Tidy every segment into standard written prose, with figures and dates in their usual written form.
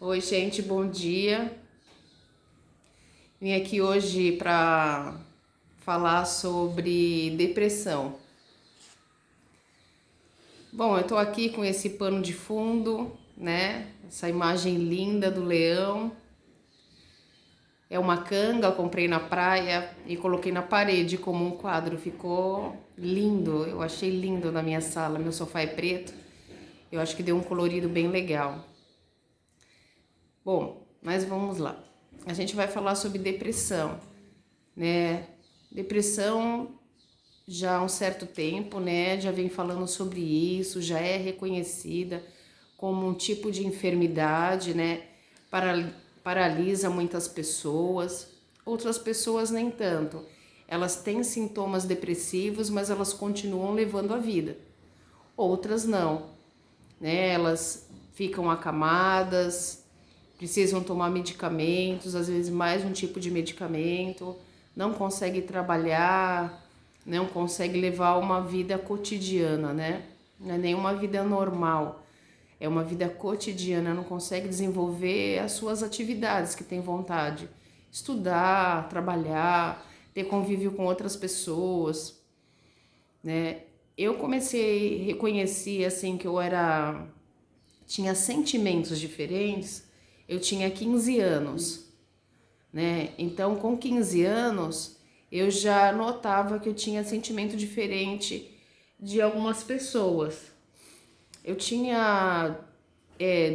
Oi, gente, bom dia. Vim aqui hoje para falar sobre depressão. Bom, eu tô aqui com esse pano de fundo, né? Essa imagem linda do leão. É uma canga, eu comprei na praia e coloquei na parede como um quadro. Ficou lindo, eu achei lindo na minha sala. Meu sofá é preto, eu acho que deu um colorido bem legal. Bom, mas vamos lá. A gente vai falar sobre depressão, né? Depressão já há um certo tempo, né? Já vem falando sobre isso, já é reconhecida como um tipo de enfermidade, né? Paralisa muitas pessoas, outras pessoas nem tanto. Elas têm sintomas depressivos, mas elas continuam levando a vida. Outras não, né? Elas ficam acamadas, precisam tomar medicamentos, às vezes mais um tipo de medicamento, não consegue trabalhar, não consegue levar uma vida cotidiana, né? Não é nenhuma vida normal, é uma vida cotidiana, não consegue desenvolver as suas atividades que tem vontade, estudar, trabalhar, ter convívio com outras pessoas, né? Eu comecei, reconheci assim que tinha sentimentos diferentes, eu tinha 15 anos, né? Então, com 15 anos, eu já notava que eu tinha sentimento diferente de algumas pessoas. Eu tinha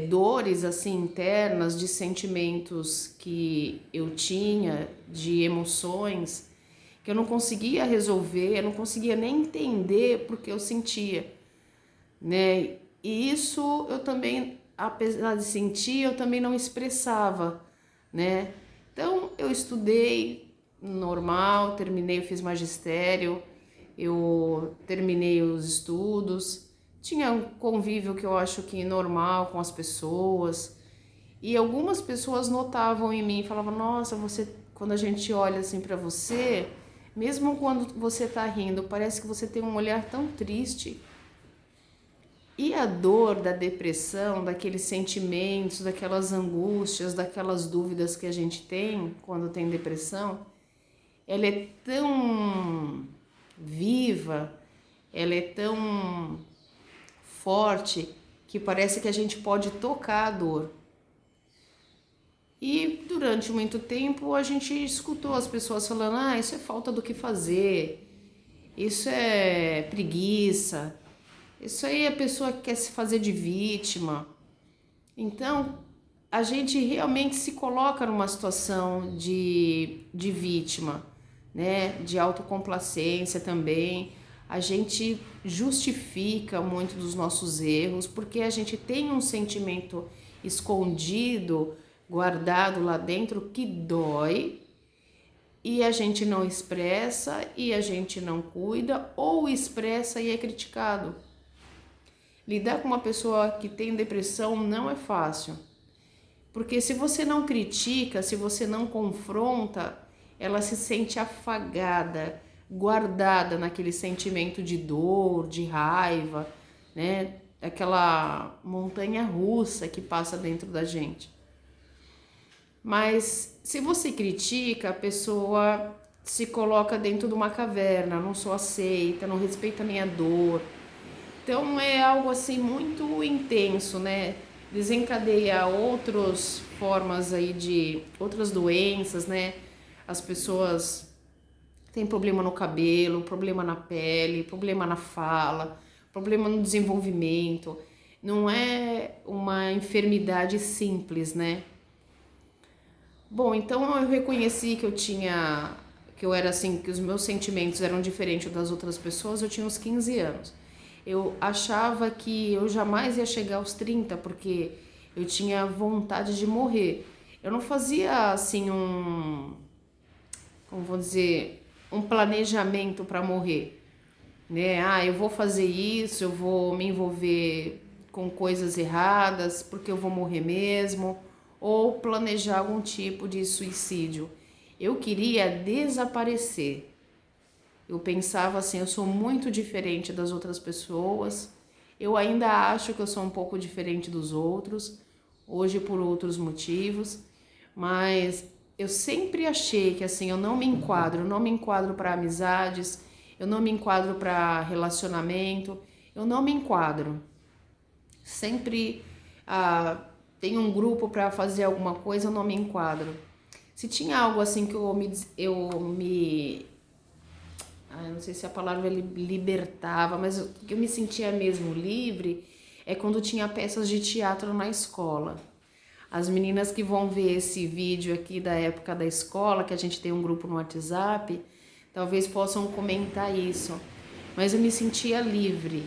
dores assim internas de sentimentos que eu tinha, de emoções que eu não conseguia resolver, eu não conseguia nem entender porque eu sentia, né? E isso eu também, apesar de sentir, eu também não expressava, né? Então eu estudei normal, terminei, fiz magistério, eu terminei os estudos, tinha um convívio que eu acho que normal com as pessoas. E algumas pessoas notavam em mim, falavam: "Nossa, você, quando a gente olha assim para você, mesmo quando você tá rindo, parece que você tem um olhar tão triste". E a dor da depressão, daqueles sentimentos, daquelas angústias, daquelas dúvidas que a gente tem quando tem depressão, ela é tão viva, ela é tão forte que parece que a gente pode tocar a dor. E durante muito tempo a gente escutou as pessoas falando: "Ah, isso é falta do que fazer, isso é preguiça, isso aí é a pessoa que quer se fazer de vítima". Então, a gente realmente se coloca numa situação de vítima, né? De autocomplacência também. A gente justifica muito dos nossos erros porque a gente tem um sentimento escondido, guardado lá dentro que dói e a gente não expressa e a gente não cuida ou expressa e é criticado. Lidar com uma pessoa que tem depressão não é fácil, porque se você não critica, se você não confronta, ela se sente afagada, guardada naquele sentimento de dor, de raiva, né? Aquela montanha russa que passa dentro da gente. Mas se você critica, a pessoa se coloca dentro de uma caverna, não sou aceita, não respeita a minha dor. Então é algo assim muito intenso, né? Desencadeia outras formas aí de outras doenças, né? As pessoas têm problema no cabelo, problema na pele, problema na fala, problema no desenvolvimento. Não é uma enfermidade simples, né? Bom, então eu reconheci que eu era assim, que os meus sentimentos eram diferentes das outras pessoas, eu tinha uns 15 anos. Eu achava que eu jamais ia chegar aos 30 porque eu tinha vontade de morrer. Eu não fazia assim como vou dizer, um planejamento para morrer, né? Ah, eu vou fazer isso, eu vou me envolver com coisas erradas porque eu vou morrer mesmo, ou planejar algum tipo de suicídio. Eu queria desaparecer. Eu pensava assim, eu sou muito diferente das outras pessoas. Eu ainda acho que eu sou um pouco diferente dos outros. hoje por outros motivos, mas eu sempre achei que assim, eu não me enquadro para amizades, eu não me enquadro para relacionamento, eu não me enquadro. Sempre tem um grupo para fazer alguma coisa, eu não me enquadro. Se tinha algo assim que não sei se a palavra libertava, mas que eu me sentia mesmo livre, é quando tinha peças de teatro na escola. As meninas que vão ver esse vídeo aqui da época da escola, que a gente tem um grupo no WhatsApp, talvez possam comentar isso. Mas eu me sentia livre.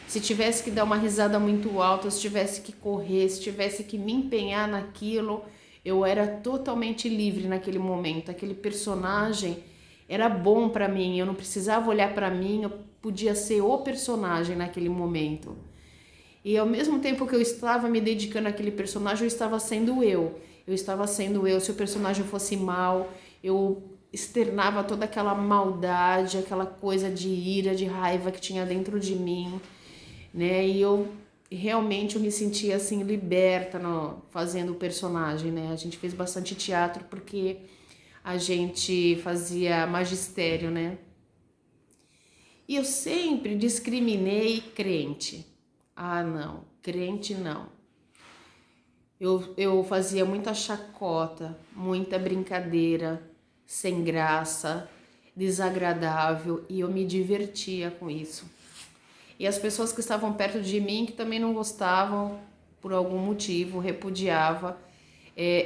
Se tivesse que dar uma risada muito alta, se tivesse que correr, se tivesse que me empenhar naquilo, eu era totalmente livre naquele momento. Aquele personagem era bom para mim, eu não precisava olhar para mim, eu podia ser o personagem naquele momento. E ao mesmo tempo que eu estava me dedicando àquele personagem, eu estava sendo eu. Eu estava sendo eu. Se o personagem fosse mal, eu externava toda aquela maldade, aquela coisa de ira, de raiva que tinha dentro de mim, né? E eu realmente me sentia assim liberta fazendo o personagem, né? A gente fez bastante teatro porque a gente fazia magistério, né? E eu sempre discriminei crente. Ah, não, crente não. Eu fazia muita chacota, muita brincadeira, sem graça, desagradável, e eu me divertia com isso. E as pessoas que estavam perto de mim, que também não gostavam, por algum motivo, repudiava,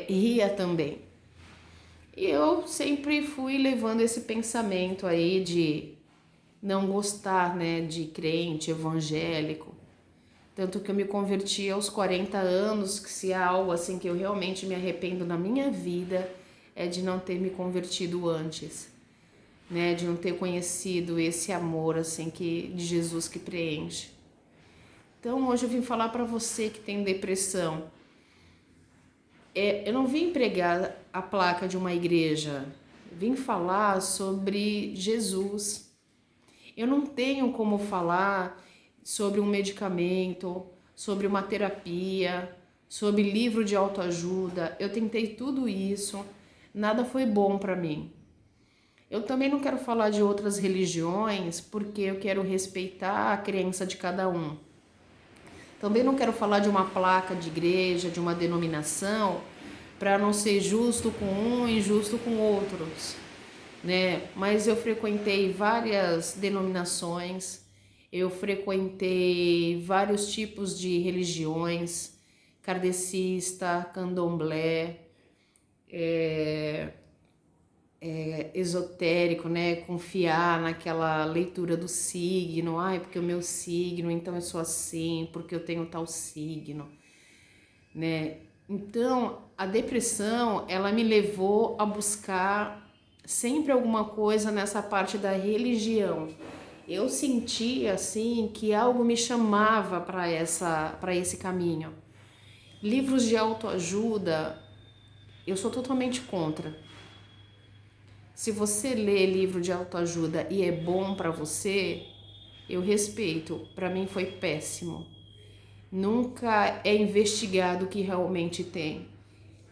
ria também. E eu sempre fui levando esse pensamento aí de não gostar, né, de crente, evangélico. Tanto que eu me converti aos 40 anos, que se há algo assim que eu realmente me arrependo na minha vida, é de não ter me convertido antes, né? De não ter conhecido esse amor assim de Jesus que preenche. Então hoje eu vim falar para você que tem depressão. Eu não vim pregar a placa de uma igreja, vim falar sobre Jesus. Eu não tenho como falar sobre um medicamento, sobre uma terapia, sobre livro de autoajuda. Eu tentei tudo isso, nada foi bom para mim. Eu também não quero falar de outras religiões, porque eu quero respeitar a crença de cada um. Também não quero falar de uma placa de igreja, de uma denominação, para não ser justo com um e injusto com outros, né? Mas eu frequentei várias denominações, eu frequentei vários tipos de religiões, kardecista, candomblé, esotérico, né? Confiar naquela leitura do signo, porque o meu signo, então eu sou assim, porque eu tenho tal signo, né? Então, a depressão, ela me levou a buscar sempre alguma coisa nessa parte da religião. Eu sentia assim que algo me chamava para esse caminho. Livros de autoajuda, eu sou totalmente contra. Se você lê livro de autoajuda e é bom para você, eu respeito. Para mim foi péssimo. Nunca é investigado o que realmente tem.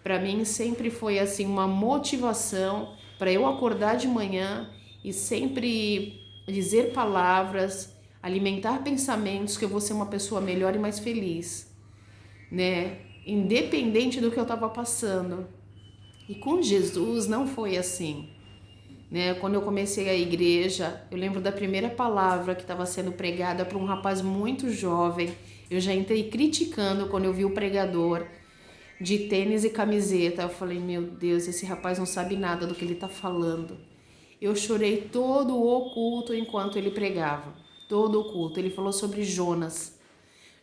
Para mim sempre foi assim uma motivação para eu acordar de manhã e sempre dizer palavras, alimentar pensamentos que eu vou ser uma pessoa melhor e mais feliz, né? Independente do que eu estava passando. E com Jesus não foi assim, né? Quando eu comecei a igreja, eu lembro da primeira palavra que estava sendo pregada para um rapaz muito jovem. Eu já entrei criticando quando eu vi o pregador de tênis e camiseta. Eu falei, meu Deus, esse rapaz não sabe nada do que ele está falando. Eu chorei todo o culto enquanto ele pregava, todo o culto. Ele falou sobre Jonas.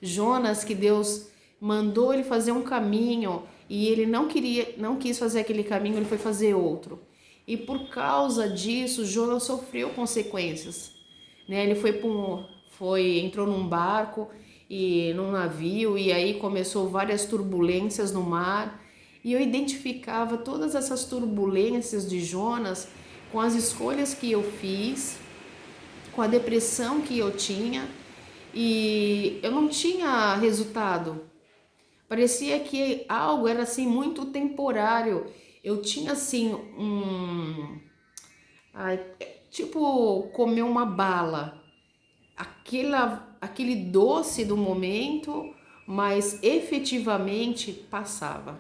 Jonas, que Deus mandou ele fazer um caminho e ele não quis fazer aquele caminho, ele foi fazer outro. E por causa disso, Jonas sofreu consequências, né? Ele entrou num barco e num navio, e aí começou várias turbulências no mar, e eu identificava todas essas turbulências de Jonas com as escolhas que eu fiz, com a depressão que eu tinha, e eu não tinha resultado, Parecia que algo era assim muito temporário. Eu tinha assim ai, tipo comer uma bala, aquele doce do momento, mas efetivamente passava.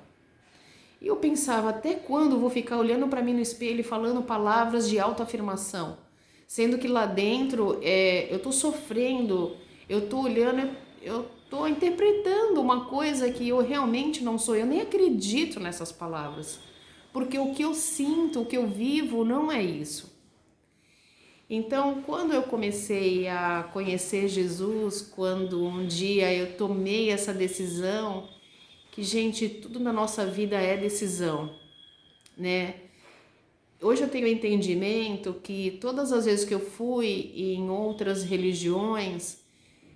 E eu pensava, até quando eu vou ficar olhando para mim no espelho e falando palavras de autoafirmação? Sendo que lá dentro eu tô sofrendo, eu tô olhando, eu tô interpretando uma coisa que eu realmente não sou. Eu nem acredito nessas palavras. Porque o que eu sinto, o que eu vivo não é isso. Então, quando eu comecei a conhecer Jesus, quando um dia eu tomei essa decisão, que, gente, tudo na nossa vida é decisão, né? Hoje eu tenho entendimento que todas as vezes que eu fui em outras religiões,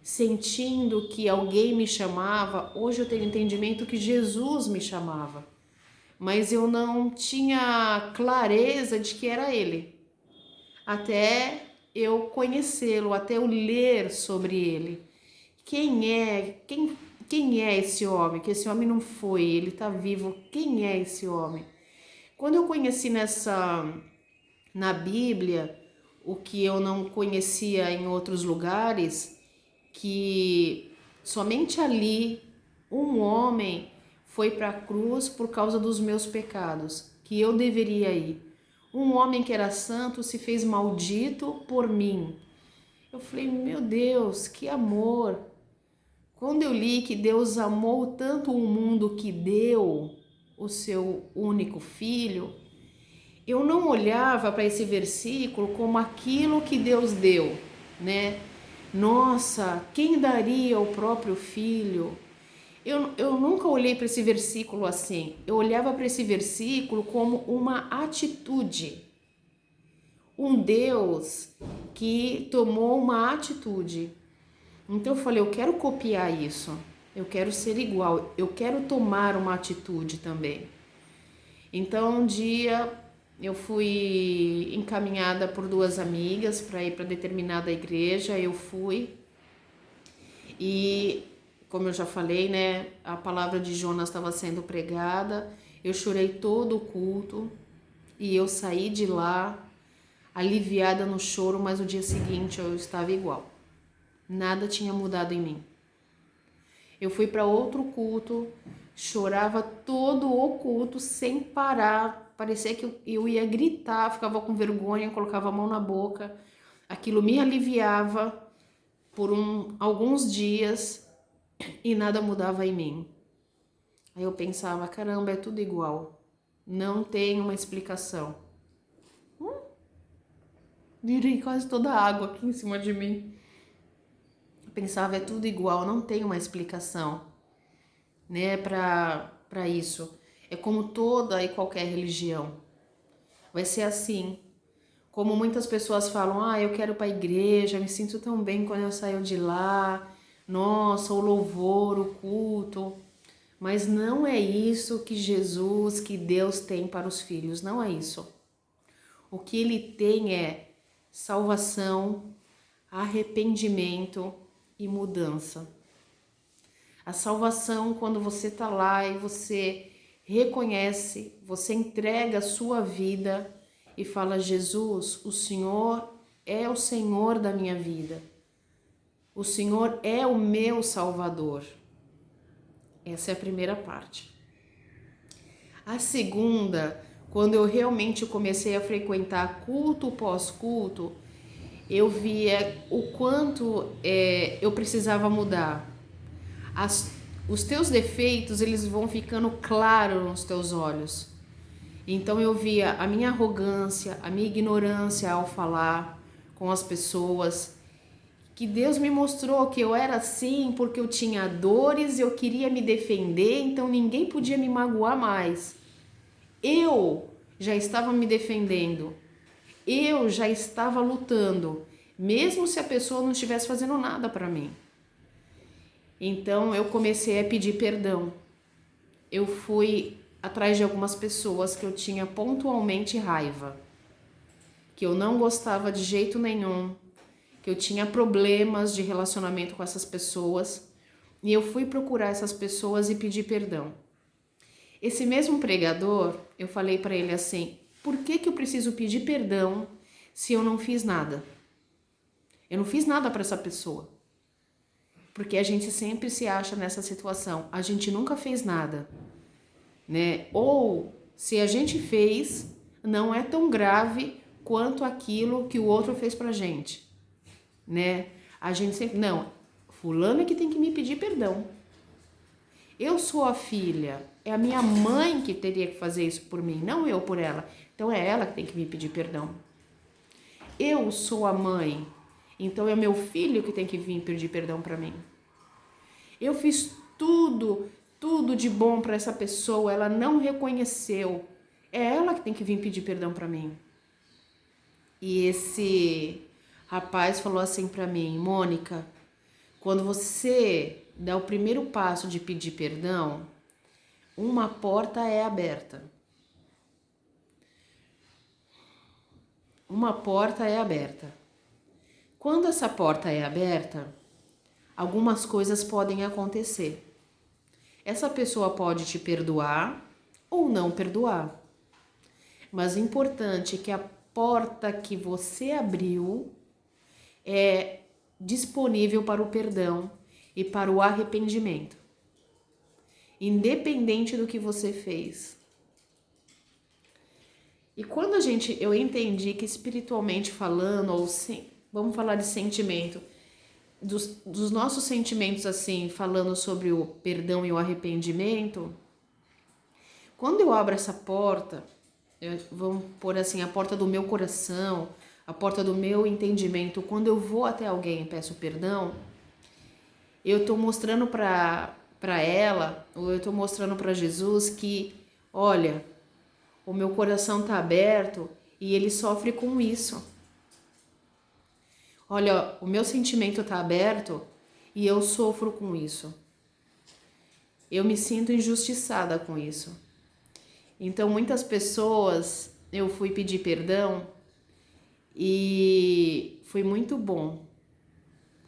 sentindo que alguém me chamava, hoje eu tenho entendimento que Jesus me chamava, mas eu não tinha clareza de que era Ele, até eu conhecê-lo, até eu ler sobre Ele. Quem é esse homem? Que esse homem não foi, ele está vivo. Quem é esse homem? Quando eu conheci na Bíblia, o que eu não conhecia em outros lugares, que somente ali um homem foi para a cruz por causa dos meus pecados, que eu deveria ir. Um homem que era santo se fez maldito por mim. Eu falei, meu Deus, que amor! Quando eu li que Deus amou tanto o mundo que deu o seu único filho, eu não olhava para esse versículo como aquilo que Deus deu, né? Nossa, quem daria o próprio filho? Eu nunca olhei para esse versículo assim. Eu olhava para esse versículo como uma atitude. Um Deus que tomou uma atitude. Então eu falei, eu quero copiar isso. Eu quero ser igual. Eu quero tomar uma atitude também. Então um dia eu fui encaminhada por duas amigas para ir para determinada igreja. Eu fui e, como eu já falei, né, a palavra de Jonas estava sendo pregada. Eu chorei todo o culto e eu saí de lá aliviada no choro, mas no dia seguinte eu estava igual. Nada tinha mudado em mim. Eu fui para outro culto, chorava todo o culto sem parar. Parecia que eu ia gritar, ficava com vergonha, colocava a mão na boca. Aquilo me aliviava por alguns dias e nada mudava em mim. Aí eu pensava, caramba, é tudo igual. Não tem uma explicação. Virei quase toda a água aqui em cima de mim. Eu pensava, é tudo igual, não tem uma explicação, né, para isso. É como toda e qualquer religião. Vai ser assim. Como muitas pessoas falam, eu quero ir para a igreja, me sinto tão bem quando eu saio de lá. Nossa, o louvor, o culto. Mas não é isso que Jesus, que Deus tem para os filhos, não é isso. O que ele tem é salvação, arrependimento e mudança. A salvação, quando você está lá e você reconhece, você entrega a sua vida e fala, Jesus, o Senhor é o Senhor da minha vida. O Senhor é o meu Salvador. Essa é a primeira parte. A segunda, quando eu realmente comecei a frequentar culto pós culto, eu via o quanto eu precisava mudar. Os teus defeitos, eles vão ficando claros nos teus olhos. Então eu via a minha arrogância, a minha ignorância ao falar com as pessoas, que Deus me mostrou que eu era assim porque eu tinha dores, eu queria me defender, então ninguém podia me magoar mais. Eu já estava me defendendo, eu já estava lutando, mesmo se a pessoa não estivesse fazendo nada para mim. Então eu comecei a pedir perdão. Eu fui atrás de algumas pessoas que eu tinha pontualmente raiva, que eu não gostava de jeito nenhum, que eu tinha problemas de relacionamento com essas pessoas. e eu fui procurar essas pessoas e pedir perdão. Esse mesmo pregador, eu falei para ele assim: por que eu preciso pedir perdão se eu não fiz nada? Eu não fiz nada para essa pessoa. Porque a gente sempre se acha nessa situação, a gente nunca fez nada, né? Ou se a gente fez, não é tão grave quanto aquilo que o outro fez pra gente, né? A gente sempre, não, fulano é que tem que me pedir perdão. Eu sou a filha, é a minha mãe que teria que fazer isso por mim, não eu por ela. Então é ela que tem que me pedir perdão. Eu sou a mãe, então é meu filho que tem que vir pedir perdão pra mim. Eu fiz tudo de bom para essa pessoa, ela não reconheceu. É ela que tem que vir pedir perdão para mim. E esse rapaz falou assim para mim: Mônica, quando você dá o primeiro passo de pedir perdão, uma porta é aberta. Uma porta é aberta. Quando essa porta é aberta, algumas coisas podem acontecer. Essa pessoa pode te perdoar ou não perdoar. Mas o importante é que a porta que você abriu é disponível para o perdão e para o arrependimento. Independente do que você fez. E quando eu entendi que espiritualmente falando, ou vamos falar de sentimento, dos nossos sentimentos assim, falando sobre o perdão e o arrependimento, quando eu abro essa porta, vamos pôr assim, a porta do meu coração, a porta do meu entendimento, quando eu vou até alguém e peço perdão, eu estou mostrando para ela, ou eu estou mostrando para Jesus que, olha, o meu coração está aberto e ele sofre com isso. Olha, o meu sentimento está aberto e eu sofro com isso. Eu me sinto injustiçada com isso. Então, muitas pessoas, eu fui pedir perdão e foi muito bom.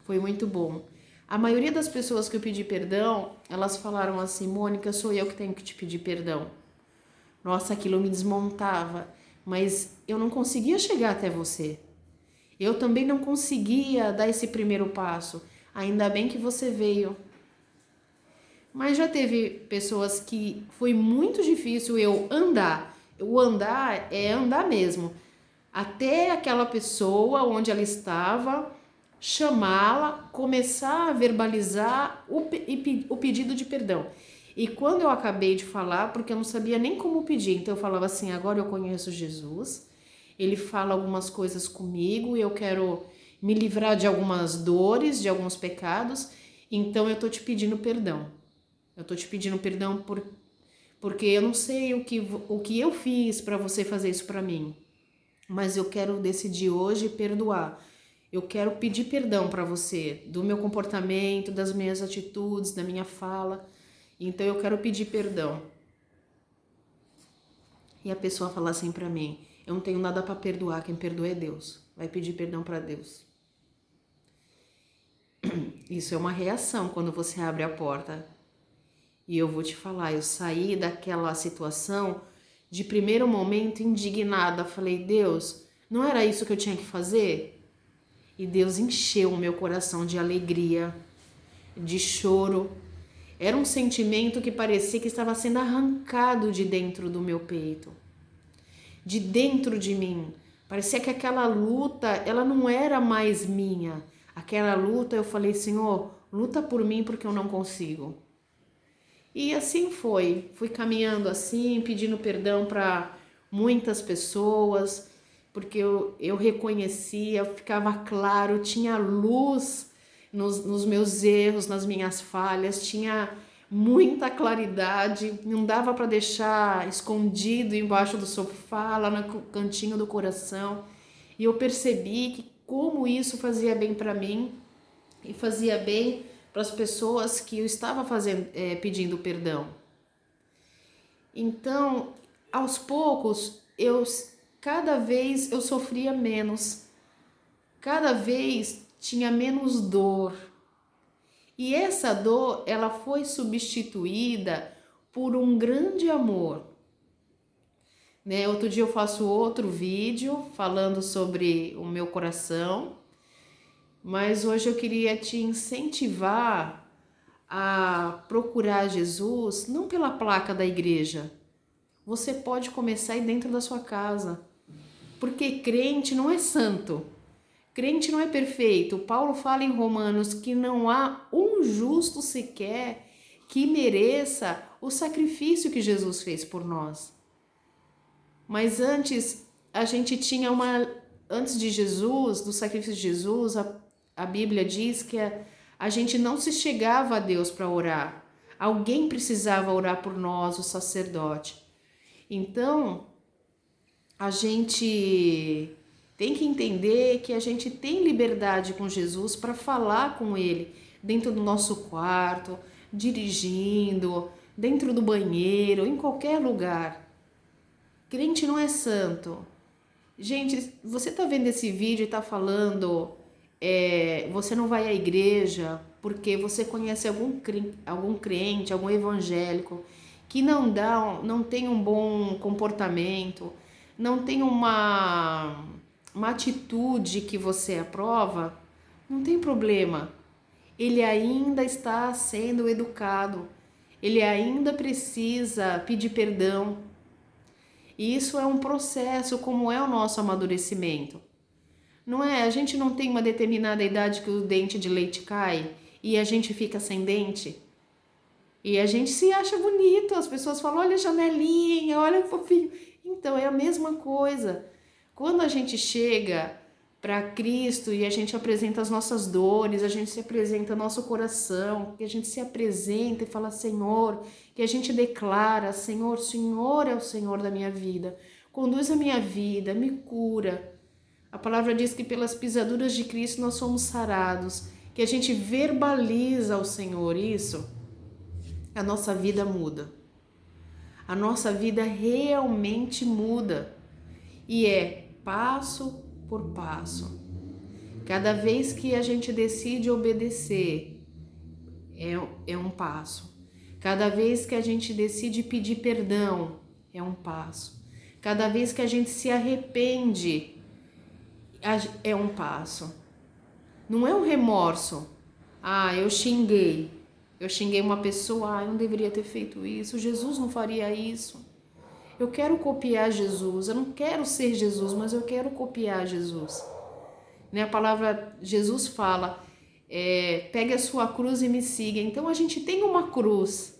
Foi muito bom. A maioria das pessoas que eu pedi perdão, elas falaram assim: Mônica, sou eu que tenho que te pedir perdão. Nossa, aquilo me desmontava, mas eu não conseguia chegar até você. Eu também não conseguia dar esse primeiro passo. Ainda bem que você veio. Mas já teve pessoas que foi muito difícil eu andar. O andar é andar mesmo. Até aquela pessoa onde ela estava, chamá-la, começar a verbalizar o pedido de perdão. E quando eu acabei de falar, porque eu não sabia nem como pedir, então eu falava assim: agora eu conheço Jesus, ele fala algumas coisas comigo, eu quero me livrar de algumas dores, de alguns pecados, então eu tô te pedindo perdão. Eu tô te pedindo perdão porque eu não sei o que eu fiz para você fazer isso para mim, mas eu quero decidir hoje perdoar. Eu quero pedir perdão para você do meu comportamento, das minhas atitudes, da minha fala. Então eu quero pedir perdão. E a pessoa fala assim para mim: eu não tenho nada para perdoar, quem perdoa é Deus. Vai pedir perdão para Deus. Isso é uma reação quando você abre a porta. E eu vou te falar, eu saí daquela situação de primeiro momento indignada. Falei: Deus, não era isso que eu tinha que fazer? E Deus encheu o meu coração de alegria, de choro. Era um sentimento que parecia que estava sendo arrancado de dentro do meu peito, de dentro de mim. Parecia que aquela luta, ela não era mais minha. Aquela luta, eu falei: Senhor, luta por mim porque eu não consigo. E assim foi. Fui caminhando assim, pedindo perdão para muitas pessoas, porque eu reconhecia, ficava claro, tinha luz nos meus erros, nas minhas falhas, tinha muita claridade, não dava para deixar escondido embaixo do sofá, lá no cantinho do coração. E eu percebi que como isso fazia bem para mim e fazia bem para as pessoas que eu estava pedindo perdão. Então, aos poucos, cada vez eu sofria menos, cada vez tinha menos dor. E essa dor, ela foi substituída por um grande amor, né? Outro dia eu faço outro vídeo falando sobre o meu coração, mas hoje eu queria te incentivar a procurar Jesus não pela placa da igreja. Você pode começar aí dentro da sua casa, porque crente não é santo. Crente não é perfeito. Paulo fala em Romanos que não há um justo sequer que mereça o sacrifício que Jesus fez por nós. Mas antes, a gente tinha antes de Jesus, do sacrifício de Jesus, a Bíblia diz que a gente não se chegava a Deus para orar. Alguém precisava orar por nós, o sacerdote. Então, a gente tem que entender que a gente tem liberdade com Jesus para falar com Ele dentro do nosso quarto, dirigindo, dentro do banheiro, em qualquer lugar. Crente não é santo. Gente, você tá vendo esse vídeo e tá falando, você não vai à igreja porque você conhece algum crente, algum evangélico que não tem um bom comportamento, não tem uma atitude que você aprova, não tem problema. Ele ainda está sendo educado, ele ainda precisa pedir perdão. E isso é um processo, como é o nosso amadurecimento. Não é? A gente não tem uma determinada idade que o dente de leite cai e a gente fica sem dente. E a gente se acha bonito, as pessoas falam, olha a janelinha, olha o fofinho. Então, é a mesma coisa. Quando a gente chega para Cristo e a gente apresenta as nossas dores, a gente se apresenta nosso coração, que a gente se apresenta e fala, Senhor, que a gente declara, Senhor, Senhor é o Senhor da minha vida, conduz a minha vida, me cura. A palavra diz que pelas pisaduras de Cristo nós somos sarados, que a gente verbaliza ao Senhor isso, a nossa vida muda. A nossa vida realmente muda e é passo por passo. Cada vez que a gente decide obedecer, é um passo. Cada vez que a gente decide pedir perdão, é um passo. Cada vez que a gente se arrepende, é um passo. Não é um remorso. Eu xinguei. Eu xinguei uma pessoa, eu não deveria ter feito isso. Jesus não faria isso. Eu quero copiar Jesus. Eu não quero ser Jesus, mas eu quero copiar Jesus. Né? A palavra Jesus fala, pegue a sua cruz e me siga. Então a gente tem uma cruz,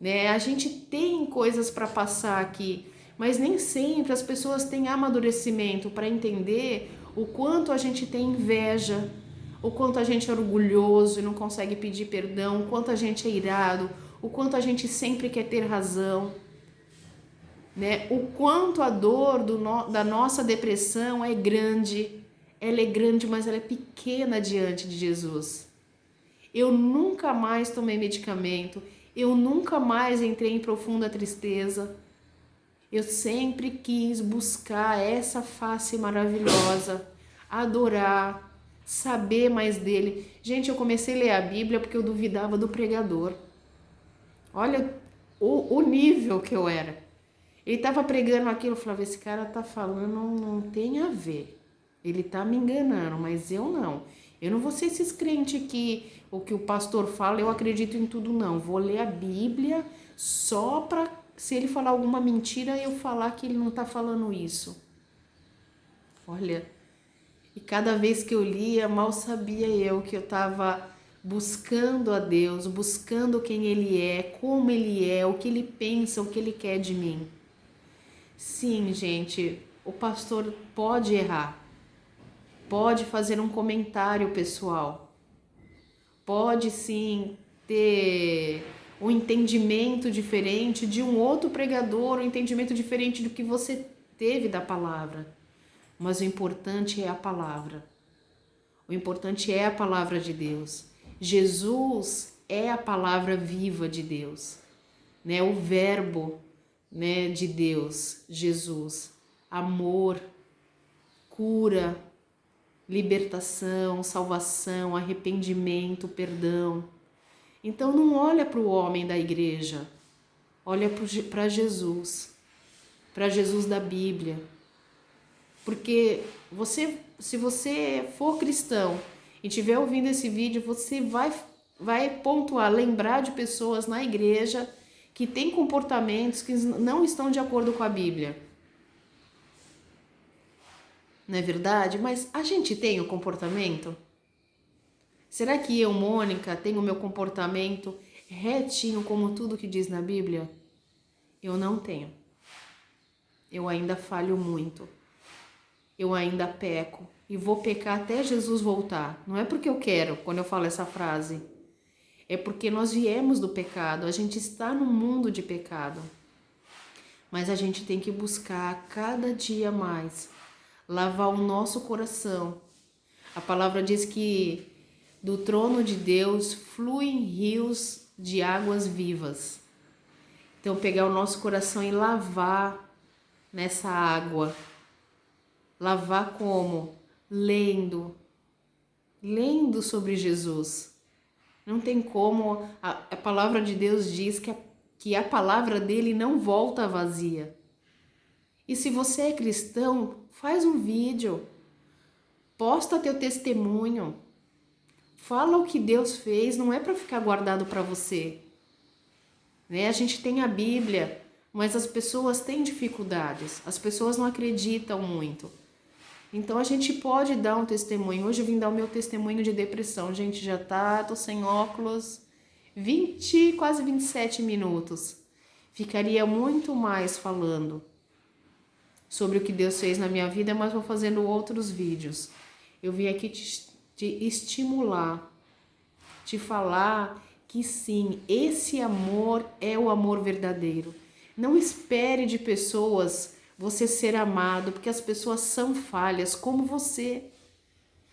né? A gente tem coisas para passar aqui, mas nem sempre as pessoas têm amadurecimento para entender o quanto a gente tem inveja, o quanto a gente é orgulhoso e não consegue pedir perdão, o quanto a gente é irado, o quanto a gente sempre quer ter razão, né? O quanto a dor da nossa depressão é grande. Ela é grande, mas ela é pequena diante de Jesus. Eu nunca mais tomei medicamento, eu nunca mais entrei em profunda tristeza. Eu sempre quis buscar essa face maravilhosa, adorar, saber mais dele. Gente, eu comecei a ler a Bíblia porque eu duvidava do pregador. Olha o nível que eu era. Ele estava pregando aquilo, eu falava, esse cara tá falando, não tem a ver. Ele tá me enganando, mas eu não. Eu não vou ser esses crentes que o que o pastor fala, eu acredito em tudo, não. Vou ler a Bíblia só para, se ele falar alguma mentira, eu falar que ele não tá falando isso. Olha, e cada vez que eu lia, mal sabia eu que eu tava buscando a Deus, buscando quem Ele é, como Ele é, o que Ele pensa, o que Ele quer de mim. Sim, gente, o pastor pode errar. Pode fazer um comentário pessoal, pode sim ter um entendimento diferente de um outro pregador, um entendimento diferente do que você teve da palavra, mas o importante é a palavra, o importante é a palavra de Deus. Jesus é a palavra viva de Deus, né? O verbo, né, de Deus, Jesus, amor, cura, libertação, salvação, arrependimento, perdão. Então não olha para o homem da igreja, olha para Jesus da Bíblia. Porque se você for cristão e estiver ouvindo esse vídeo, você vai pontuar, lembrar de pessoas na igreja que têm comportamentos que não estão de acordo com a Bíblia. Não é verdade? Mas a gente tem o comportamento? Será que eu, Mônica, tenho o meu comportamento retinho como tudo que diz na Bíblia? Eu não tenho. Eu ainda falho muito. Eu ainda peco. E vou pecar até Jesus voltar. Não é porque eu quero, quando eu falo essa frase. É porque nós viemos do pecado. A gente está no mundo de pecado. Mas a gente tem que buscar cada dia mais lavar o nosso coração. A palavra diz que do trono de Deus fluem rios de águas vivas. Então pegar o nosso coração e lavar nessa água. Lavar como? Lendo sobre Jesus. Não tem como, a palavra de Deus diz que a palavra dele não volta vazia. E se você é cristão, faz um vídeo, posta teu testemunho, fala o que Deus fez, não é para ficar guardado para você. Né? A gente tem a Bíblia, mas as pessoas têm dificuldades, as pessoas não acreditam muito. Então a gente pode dar um testemunho. Hoje eu vim dar o meu testemunho de depressão. Gente, tô sem óculos, quase 27 minutos. Ficaria muito mais falando sobre o que Deus fez na minha vida, mas vou fazendo outros vídeos. Eu vim aqui te estimular, te falar que sim, esse amor é o amor verdadeiro. Não espere de pessoas você ser amado, porque as pessoas são falhas, como você.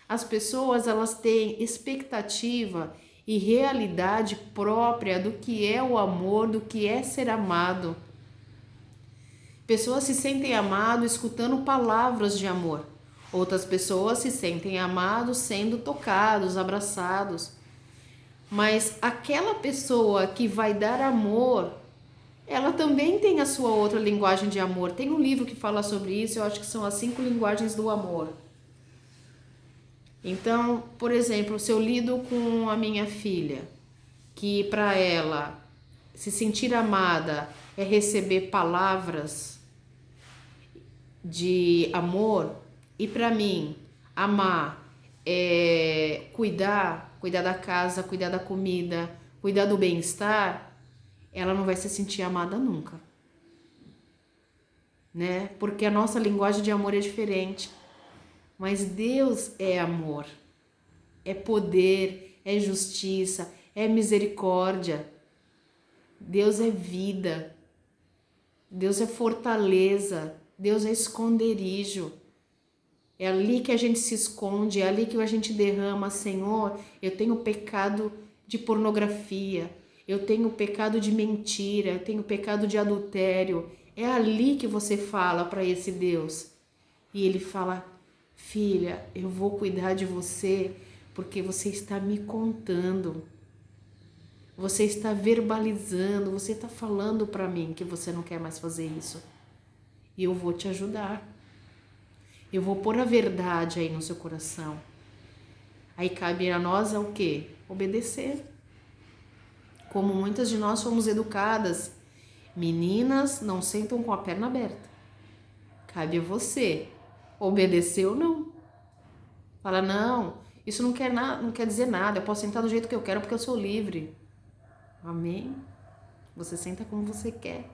As pessoas, elas têm expectativa e realidade própria do que é o amor, do que é ser amado. Pessoas se sentem amadas escutando palavras de amor. Outras pessoas se sentem amados sendo tocados, abraçados. Mas aquela pessoa que vai dar amor, ela também tem a sua outra linguagem de amor. Tem um livro que fala sobre isso, eu acho que são as 5 linguagens do amor. Então, por exemplo, se eu lido com a minha filha, que para ela se sentir amada é receber palavras de amor, e para mim, amar é cuidar da casa, cuidar da comida, cuidar do bem-estar, ela não vai se sentir amada nunca, né? Porque a nossa linguagem de amor é diferente. Mas Deus é amor, é poder, é justiça, é misericórdia. Deus é vida, Deus é fortaleza, Deus é esconderijo. É ali que a gente se esconde, é ali que a gente derrama. Senhor, eu tenho pecado de pornografia, eu tenho pecado de mentira, eu tenho pecado de adultério. É ali que você fala para esse Deus. E ele fala: filha, eu vou cuidar de você porque você está me contando. Você está verbalizando, você está falando para mim que você não quer mais fazer isso. E eu vou te ajudar. Eu vou pôr a verdade aí no seu coração. Aí cabe a nós o quê? Obedecer. Como muitas de nós fomos educadas, meninas não sentam com a perna aberta. Cabe a você obedecer ou não. Fala: não, isso não quer dizer nada, eu posso sentar do jeito que eu quero porque eu sou livre. Amém? Você senta como você quer.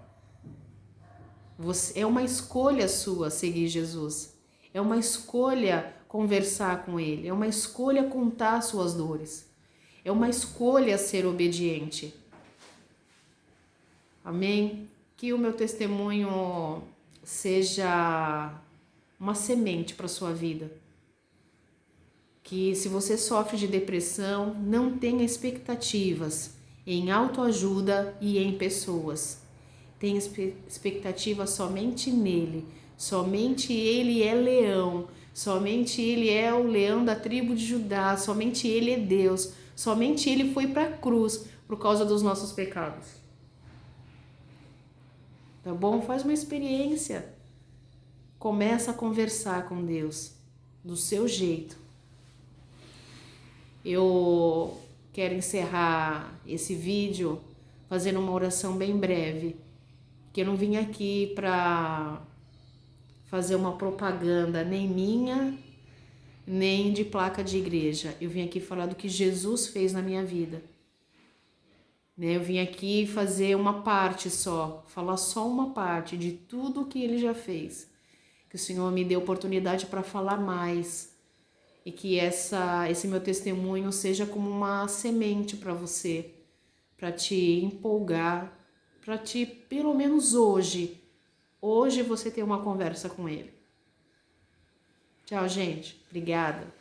É uma escolha sua seguir Jesus. É uma escolha conversar com Ele. É uma escolha contar suas dores. É uma escolha ser obediente. Amém? Que o meu testemunho seja uma semente para a sua vida. Que se você sofre de depressão, não tenha expectativas em autoajuda e em pessoas. Tenha expectativa somente nele. Somente ele é leão. Somente ele é o leão da tribo de Judá. Somente ele é Deus. Somente ele foi para a cruz. por causa dos nossos pecados. Tá bom? Faz uma experiência. Começa a conversar com Deus do seu jeito. Eu quero encerrar esse vídeo fazendo uma oração bem breve, que eu não vim aqui para fazer uma propaganda nem minha, nem de placa de igreja. Eu vim aqui falar do que Jesus fez na minha vida. Eu vim aqui fazer uma parte só, falar só uma parte de tudo que ele já fez. Que o Senhor me dê oportunidade para falar mais e que esse meu testemunho seja como uma semente para você, para te empolgar, para te, pelo menos hoje você ter uma conversa com ele. Tchau, gente. Obrigada.